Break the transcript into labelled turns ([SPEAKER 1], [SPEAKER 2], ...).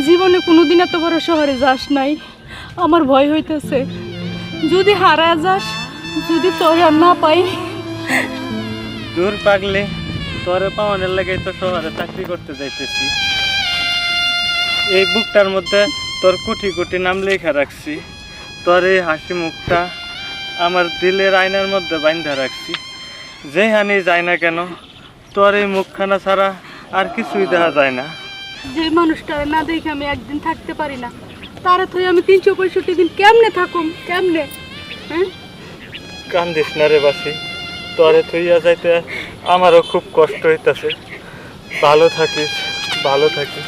[SPEAKER 1] জীবনে কোনোদিন এত বড় শহরে যাস নাই, আমার ভয় হইতেছে যদি হারা যাস, যদি তোর আর না পাই।
[SPEAKER 2] দূর পাগলে, তোরে পাওয়ানোর লাগে তো শহরে চাকরি করতে যাইতেছি। এই বুকটার মধ্যে তোর কোটি কোটি নাম লেখা রাখছি, তোর এই হাসি মুখটা আমার দিলের আয়নার মধ্যে বাঁধা রাখছি। যেখানে যাই না কেন তোর এই মুখখানা ছাড়া আর কিছুই দেখা যায় না।
[SPEAKER 1] যে মানুষটা না দেখে আমি একদিন থাকতে পারি না, তারা তুই আমি 365 দিন কেমনে থাকুম, কেমনে? হ্যাঁ,
[SPEAKER 2] কান্দিস না রে বাসি, তোরে থইয়া যাইতে আমারও খুব কষ্ট হইতাছে। ভালো থাকিস, ভালো থাকিস।